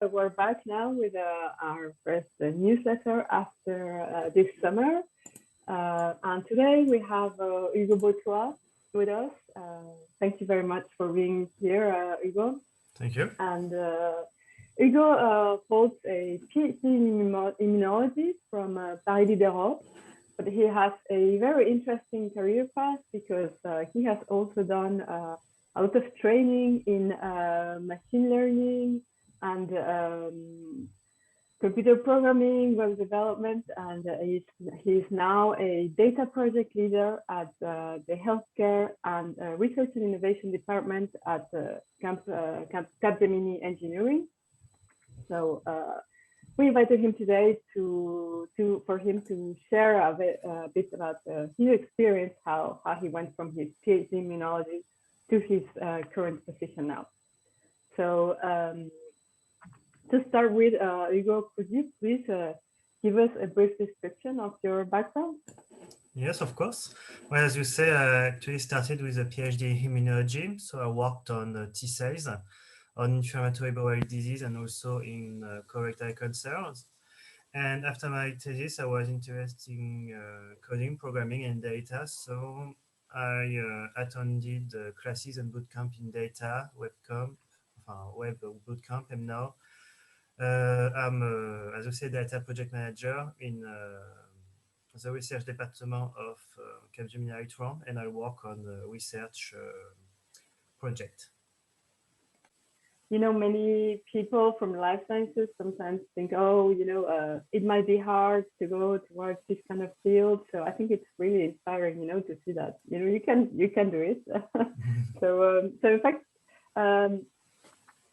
We're back now with our first newsletter after this summer. And today we have Hugo Botois with us. Thank you very much for being here, Hugo. Thank you. And Hugo holds a PhD in immunology from Paris Diderot, but he has a very interesting career path because he has also done a lot of training in machine learning and computer programming, web development, and he's now a data project leader at the healthcare and research and innovation department at Capgemini Engineering. So we invited him today for him to share a bit about his experience, how he went from his PhD in immunology to his current position now. So to start with, Hugo, could you please give us a brief description of your background? Yes, of course. Well, as you say, I actually started with a PhD in immunology. So I worked on T cells, on inflammatory bowel disease, and also in colorectal cancers. And after my thesis, I was interested in coding, programming, and data. So I attended classes and bootcamp in data, web bootcamp, and now I'm, as I said, data project manager in the research department of Capgemini Altran, and I work on the research project. You know, many people from life sciences sometimes think, oh, it might be hard to go towards this kind of field. So I think it's really inspiring, to see that, you can do it. So in fact,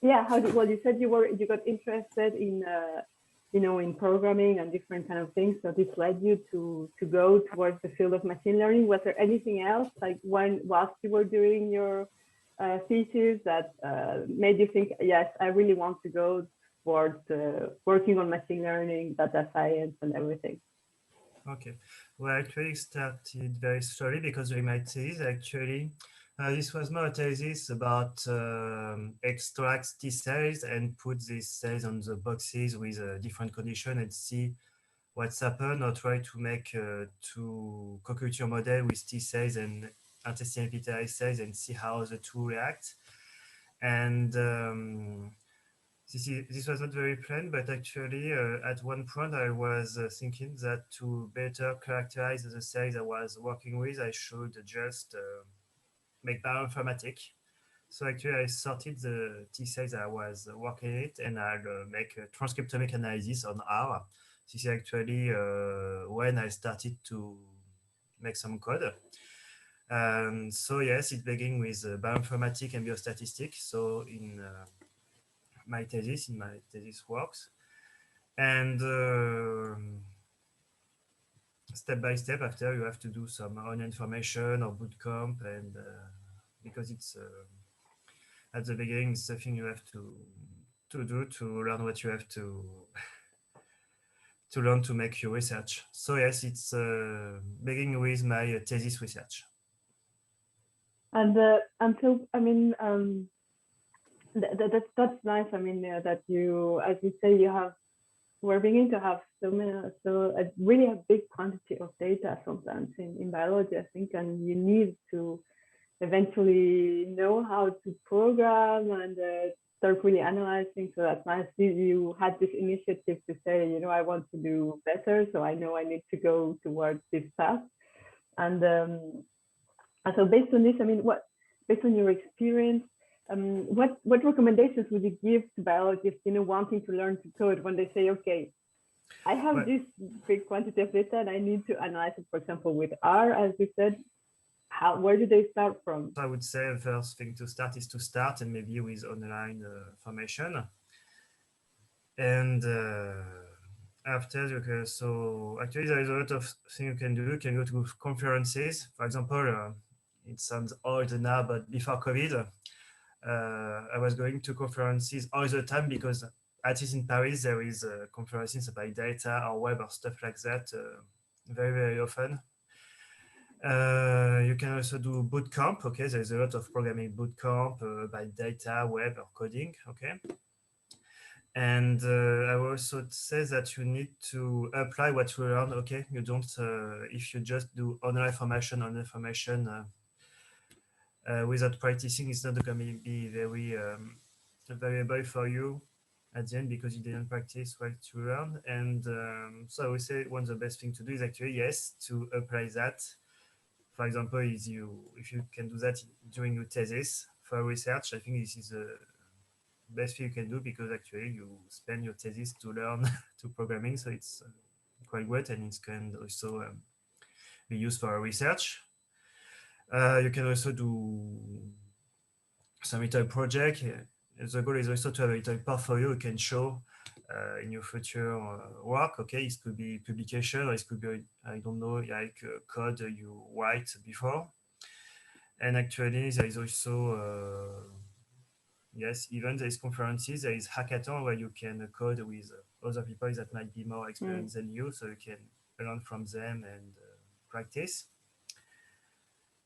yeah, you said you got interested in, in programming and different kind of things. So this led you to go towards the field of machine learning. Was there anything else, like whilst you were doing your thesis that made you think, yes, I really want to go towards working on machine learning, data science, and everything? Okay, well, I actually started very slowly because during my thesis, actually, this was more a thesis about extract T cells and put these cells on the boxes with a different condition and see what's happened, or try to make two co-culture model with T cells and intestinal epithelial cells and see how the two react. And this was not very planned, but actually at one point I was thinking that to better characterize the cells I was working with, I should just make bioinformatics. So actually I sorted the T cells I was working it, and I'll make a transcriptomic analysis on R. This is actually when I started to make some code. So yes, it began with bioinformatics and biostatistics. So in my thesis works, and step by step after you have to do some own information or bootcamp, and because it's at the beginning it's something you have to do to learn what you have to learn to make your research. So yes, it's beginning with my thesis research. And so I mean, that's nice. I mean, that you, as you say, we're beginning to have a really a big quantity of data sometimes in biology, I think, and you need to eventually know how to program and start really analyzing. So that's nice. You had this initiative to say, I want to do better, so I know I need to go towards this path. And so based on this, I mean, based on your experience, what recommendations would you give to biologists, wanting to learn to code when they say, okay, I have this big quantity of data and I need to analyze it, for example, with R, as you said. Where do they start from? I would say the first thing to start is to start, and maybe with online formation. And after, so actually there is a lot of things you can do. You can go to conferences. For example, it sounds old now, but before COVID, I was going to conferences all the time because at least in Paris, there is conferences about data or web or stuff like that very, very often. You can also do bootcamp. Okay, there's a lot of programming bootcamp by data, web, or coding. Okay, And I will also say that you need to apply what you learn. Okay, you don't, if you just do online formation without practicing, it's not going to be very valuable for you at the end because you didn't practice what you learned. And so I would say one of the best things to do is actually, yes, to apply that. For example, is if you can do that during your thesis for research, I think this is the best thing you can do because actually you spend your thesis to learn to programming, so it's quite great, and it can also be used for research. You can also do some little project. The goal is also to have a little portfolio you can show in your future work. Okay, it could be publication, or it could be, I don't know, like code you write before. And actually, there is also yes, even there is conferences, there is hackathon where you can code with other people that might be more experienced than you, so you can learn from them and practice.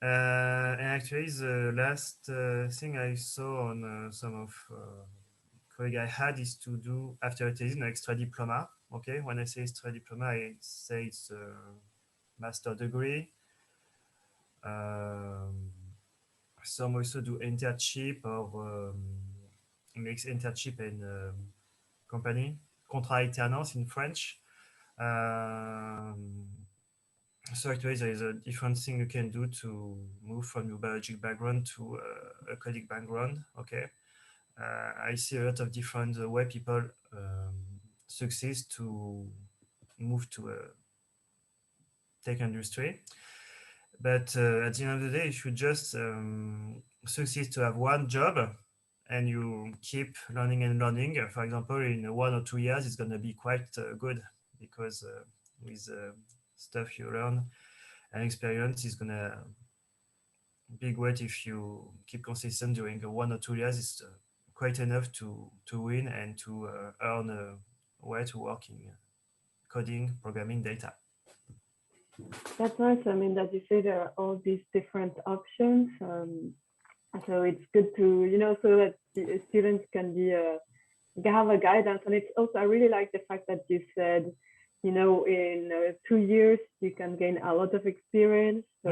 And actually, the last thing I saw on some of colleagues I had is to do after a thesis an extra diploma. Okay, when I say extra diploma, I say it's a master degree. Some also do internship or mix internship and company, contrat alternance in French. So actually, there is a different thing you can do to move from your biologic background to a coding background. Okay, I see a lot of different way people succeed to move to a tech industry. But at the end of the day, if you just succeed to have one job and you keep learning and learning, for example, in 1 or 2 years, it's going to be quite good because with stuff you learn and experience is going to be great if you keep consistent during 1 or 2 years. It's quite enough to win and to earn a way to work in coding, programming, data. That's nice. I mean, that you say there are all these different options. So it's good to, so that the students can have a guidance. And it's also, I really like the fact that you said, in 2 years, you can gain a lot of experience. So,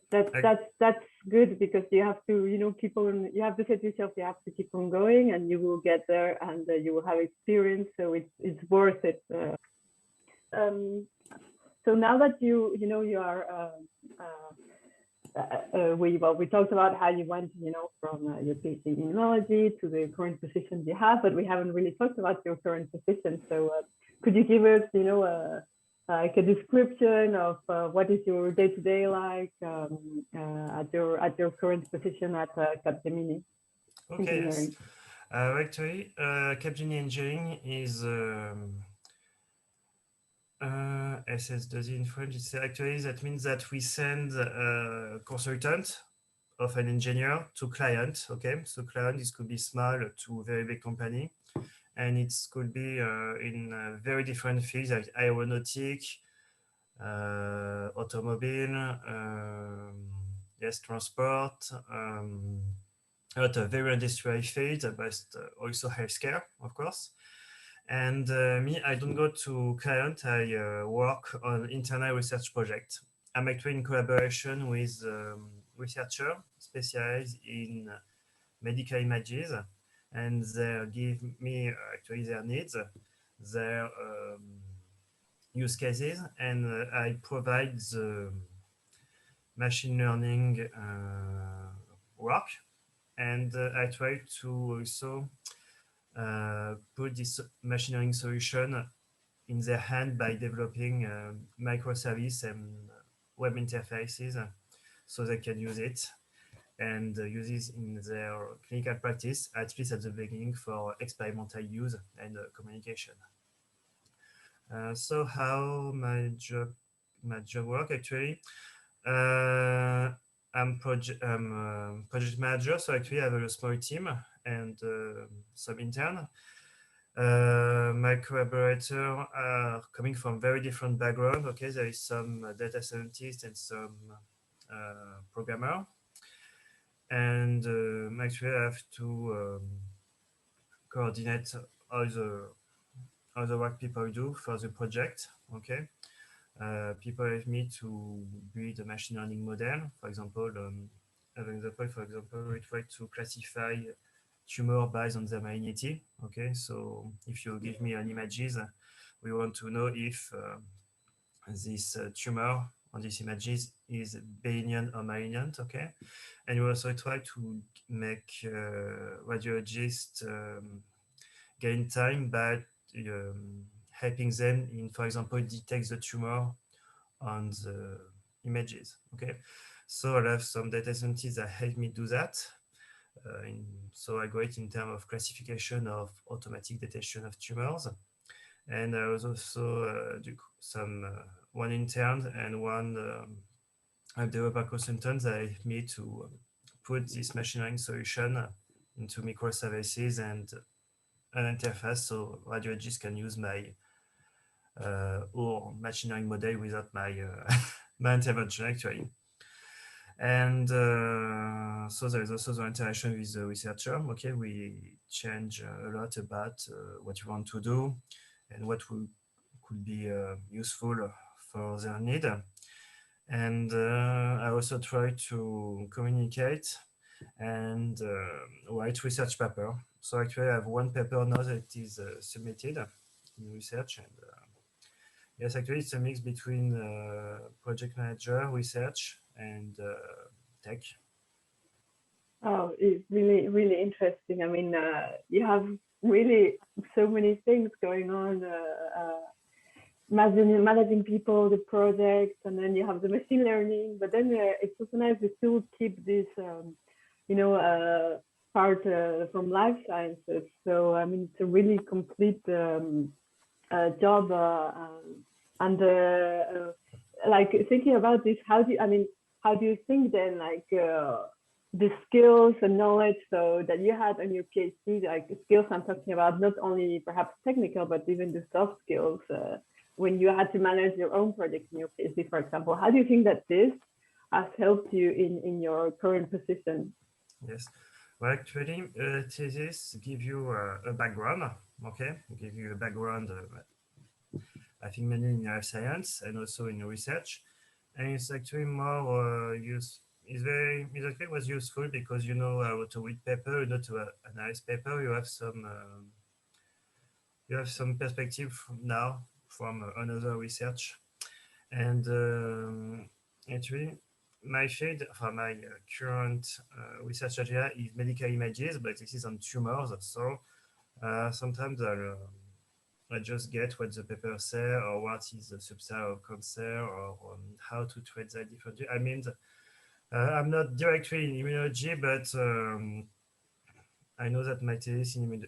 that's good because you have to, keep on, you have to say to yourself, you have to keep on going and you will get there and you will have experience. So it's worth it. So now that you are, we talked about how you went, from your PhD in immunology to the current position you have, but we haven't really talked about your current position. So could you give us, like a description of what is your day-to-day like at your current position at Capgemini? Okay, yes. Actually, Capgemini Engineering is SS2I in French. It's actually, that means that we send a consultant of an engineer to client. Okay, so client, this could be small to very big company, and it could be in very different fields like aeronautic, automobile, yes, transport, a lot of very industrial fields, but also healthcare, of course. And me, I don't go to client. I work on internal research project. I'm actually in collaboration with researcher specialized in medical images, and they give me actually their needs, their use cases, and I provide the machine learning work, and I try to also put this machine learning solution in their hand by developing microservice and web interfaces so they can use it and use it in their clinical practice, at least at the beginning, for experimental use and communication. So how my job work actually? I'm project manager, so actually I have a small team and some intern. My collaborators are coming from very different backgrounds. Okay, there is some data scientist and some programmer, and actually I have to coordinate all the work people do for the project. Okay, people help me to build a machine learning model. For example, we try to classify tumor based on their malignity. Okay, so if you give me an images, we want to know if this tumor on these images is benign or malignant. Okay, and we also try to make radiologists gain time by helping them in, for example, detect the tumor on the images. Okay, so I have some data scientists that help me do that. So I got it in terms of classification of automatic detection of tumors, and I was also do some one intern and one developer consultant that helped me to put this machine learning solution into microservices and an interface so radiologists can use my or machine learning model without my my intervention actually. And so there is also the interaction with the researcher. Okay, we change a lot about what you want to do and what could be useful for their need. And I also try to communicate and write research paper. So actually I have one paper now that is submitted in research. And yes, actually it's a mix between project manager, research, and tech. Oh, it's really, really interesting. I mean, you have really so many things going on, managing people, the projects, and then you have the machine learning. But then it's also nice to still keep this, part from life sciences. So, I mean, it's a really complete job. And like thinking about this, how do you think then, like, the skills and knowledge so that you had on your PhD, like skills I'm talking about, not only perhaps technical, but even the soft skills when you had to manage your own project in your PhD, for example. How do you think that this has helped you in your current position? Yes. Well, actually, thesis give you a background, okay? Give you a background, I think mainly in life science and also in research. And it's actually more it actually was useful because you know how to read paper, you know to analyze paper, you have some perspective now from another research. And actually, my field for my current research area is medical images, but this is on tumors. So sometimes I just get what the paper say or what is the subset of cancer or how to treat that differently. I mean, I'm not directly in immunology, but I know that my thesis in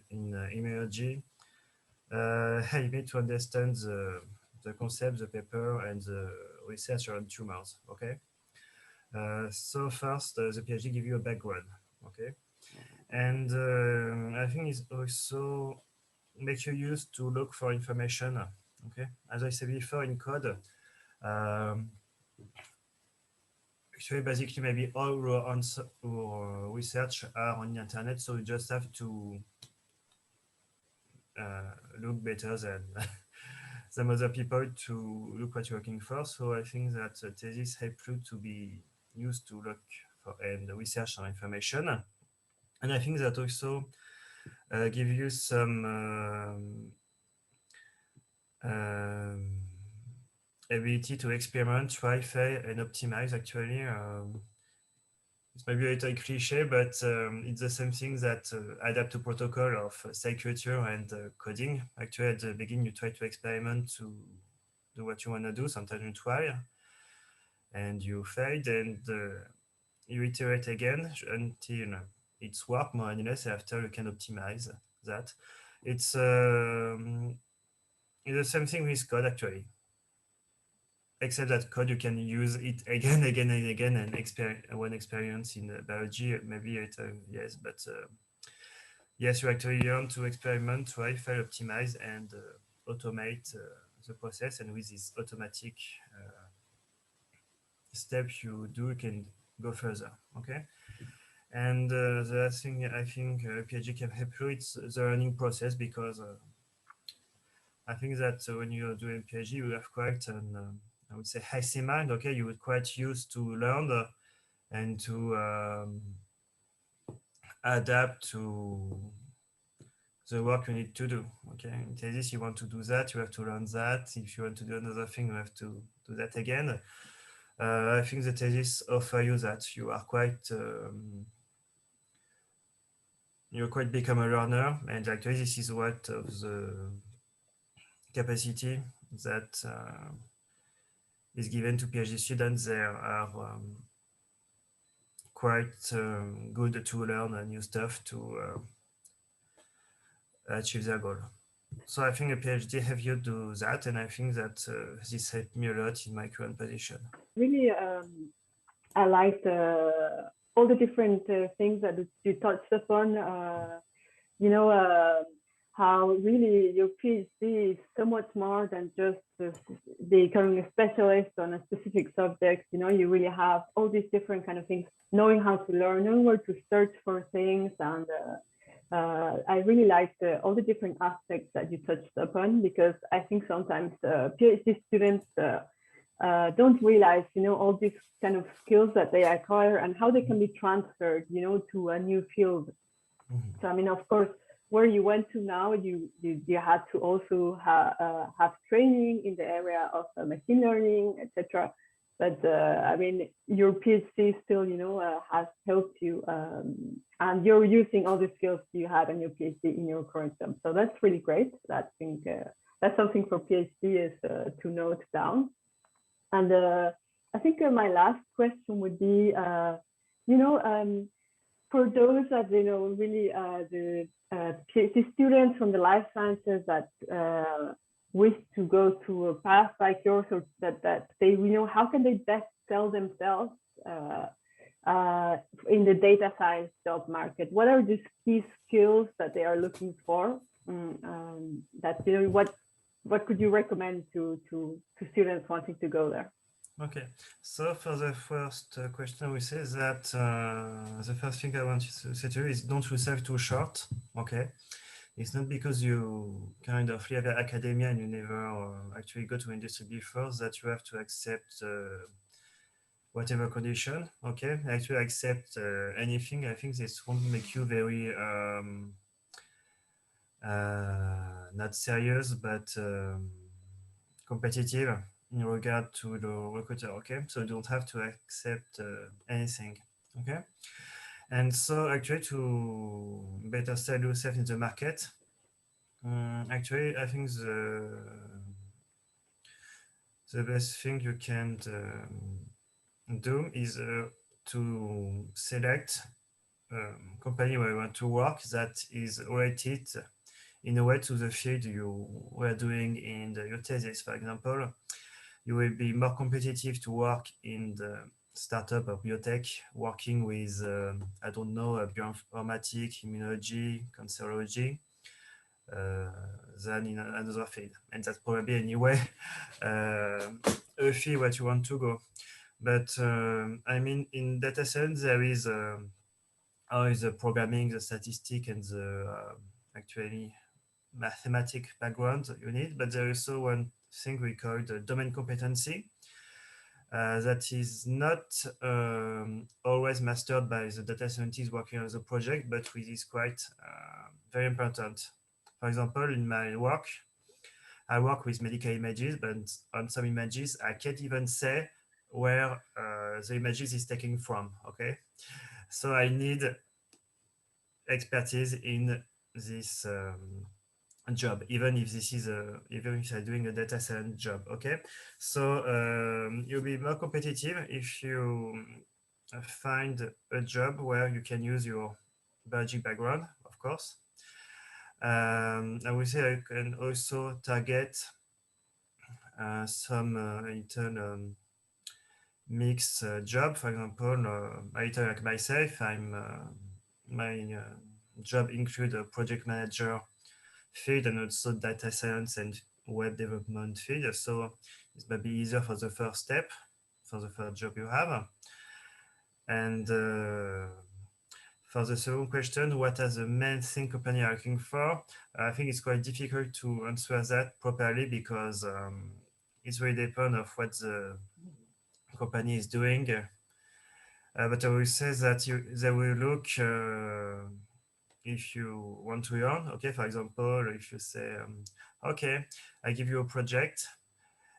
immunology helped me to understand the concept, the paper, and the research around tumors. Okay. So first, the PhD give you a background. Okay, and I think it's also make you use to look for information. Okay, as I said before in code. Um, Actually, basically, maybe all our answer or research are on the internet, so you just have to look better than some other people to look what you're looking for. So I think that thesis help you to be used to look for and research on information, and I think that also give you some ability to experiment, try, fail, and optimize. Actually. It's maybe a little cliche, but it's the same thing that adapt to protocol of cell culture and coding. Actually, at the beginning, you try to experiment to do what you want to do. Sometimes you try and you failed, and you iterate again until it's work more or less. After you can optimize that. It's the same thing with code actually, except that code you can use it again, again, and again, and one experience in biology, maybe it, yes, but yes, you actually learn to experiment, try, fail, optimize, and automate the process. And with this automatic step you do, you can go further. Okay, And the last thing I think PhD can help you, it's the learning process, because I think that when you're doing PhD, you have quite an, I would say, hasty mind. Okay, you would quite used to learn and to adapt to the work you need to do. Okay, in thesis, you want to do that, you have to learn that. If you want to do another thing, you have to do that again. I think the thesis offer you that. You quite become a learner, and actually this is what of the capacity that is given to PhD students. They are quite good to learn new stuff to achieve their goal. So I think a PhD have you do that, and I think that this helped me a lot in my current position. Really, I liked all the different things that you touched upon. You know, how really your PhD is so much more than just becoming a specialist on a specific subject. You know, you really have all these different kind of things, knowing how to learn, knowing where to search for things. And I really liked all the different aspects that you touched upon, because I think sometimes PhD students don't realize, you know, all these kind of skills that they acquire and how they can be transferred, you know, to a new field. Mhm. So I mean, of course, where you went to now, you had to also have training in the area of machine learning, etc. But I mean, your PhD still, you know, has helped you, and you're using all the skills you had in your PhD in your current job. So that's really great. I think that's something for PhD is to note down. And I think my last question would be, you know, for those that, you know, really the PhD students from the life sciences that wish to go to a path like yours, or that they, you know, how can they best sell themselves in the data science job market? What are the key skills that they are looking for? That, you know, what could you recommend to students wanting to go there? Okay, so for the first question, we say that the first thing I want to say to you is don't yourself too short. Okay, it's not because you kind of leave academia and you never actually go to industry before that you have to accept whatever condition. Okay, actually accept anything. I think this won't make you very not serious, but competitive in regard to the recruiter. Okay, so you don't have to accept anything. Okay, and so actually to better sell yourself in the market, actually I think the best thing you can do is to select company where you want to work that is related in a way to the field you were doing in your thesis. For example, you will be more competitive to work in the startup or biotech, working with, I don't know, bioinformatics, immunology, cancerology, than in another field. And that's probably anyway a field where you want to go. But I mean, in data science, there is always the programming, the statistic, and the actually mathematic background you need. But there is also one thing we call the domain competency. That is not always mastered by the data scientist working on the project, but which is quite very important. For example, in my work, I work with medical images, but on some images, I can't even say where the images is taken from, okay? So I need expertise in this job, even if this is even if I'm doing a data science job, okay? So you'll be more competitive if you find a job where you can use your biologic background, of course. I would say I can also target some little mixed job. For example, I tell like myself, my job include a project manager field and also data science and web development field. So it might be easier for the first step, for the first job you have. And For the second question, what are the main thing company are looking for? I think it's quite difficult to answer that properly because it's very depend of what the company is doing. But I will say that they will look if you want to learn. Okay, for example, if you say, okay, I give you a project,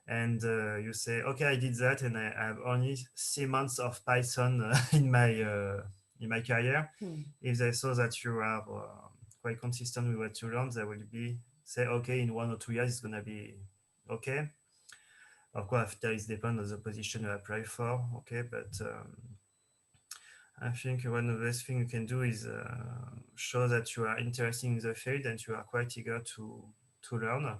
and you say, okay, I did that, and I have only 3 months of Python in my career. If they saw that you are quite consistent with what you learn, they will be say, okay, in 1 or 2 years it's gonna be okay. Of course, after it depends on the position you apply for. Okay, but I think one of the best things you can do is show that you are interested in the field and you are quite eager to learn.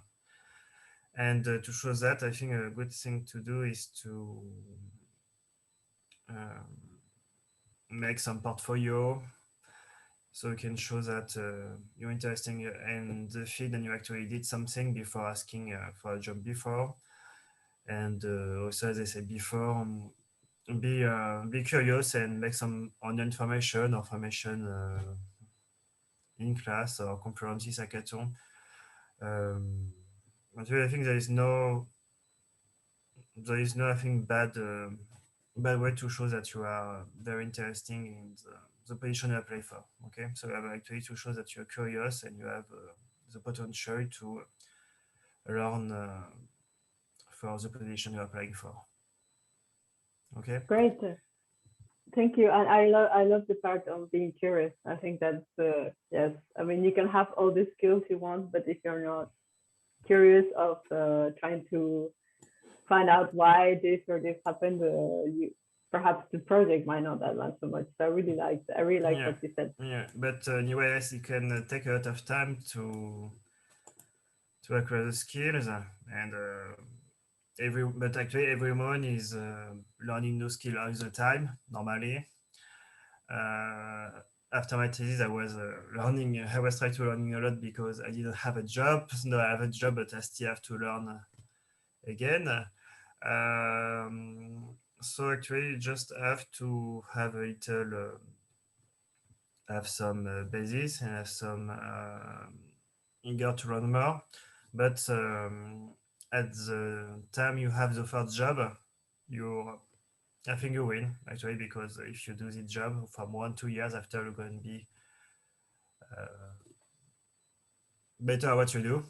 And to show that, I think a good thing to do is to make some portfolio, so you can show that you're interested in the field and you actually did something before asking for a job before. And also, as I said before, be curious and make some on information or formation in class or conferences, hackathon. But I think there is no, I think, bad way to show that you are very interesting in the position you apply for. Okay, so you have actually to show that you're curious and you have the potential to learn for the position you're applying for. Okay. Great. Thank you. And I love the part of being curious. I think that's yes. I mean, you can have all the skills you want, but if you're not curious of trying to find out why this or this happened, you perhaps the project might not advance so much. So I really like Yeah. what you said. Yeah, but anyways, it can take a lot of time to acquire the skills, and but actually everyone is learning new skill all the time normally. After my thesis, I was learning. I was trying to learning a lot because I didn't have a job. Now I have a job, but I still have to learn again. So actually, you just have to have a little, have some basis and have some eager to learn more. But at the time you have the first job, I think you win actually, because if you do the job from 1-2 years after, you're going to be better at what you do,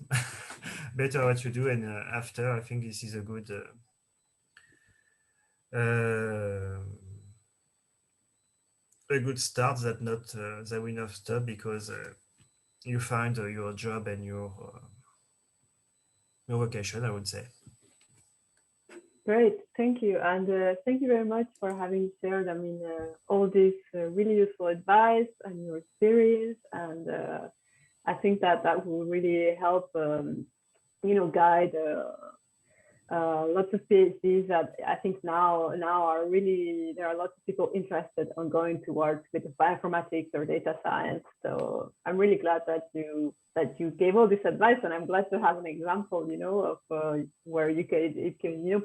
better at what you do, and after, I think this is a good start. That not that will not stop because you find your job and your vocation, I would say. Great, thank you, and thank you very much for having shared. I mean, all this really useful advice and your experience, and I think that will really help, guide lots of PhDs that I think now are really, there are lots of people interested on going towards with bioinformatics or data science. So I'm really glad that you gave all this advice, and I'm glad to have an example, of where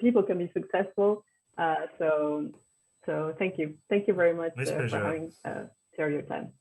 people can be successful. So thank you very much for having shared your time.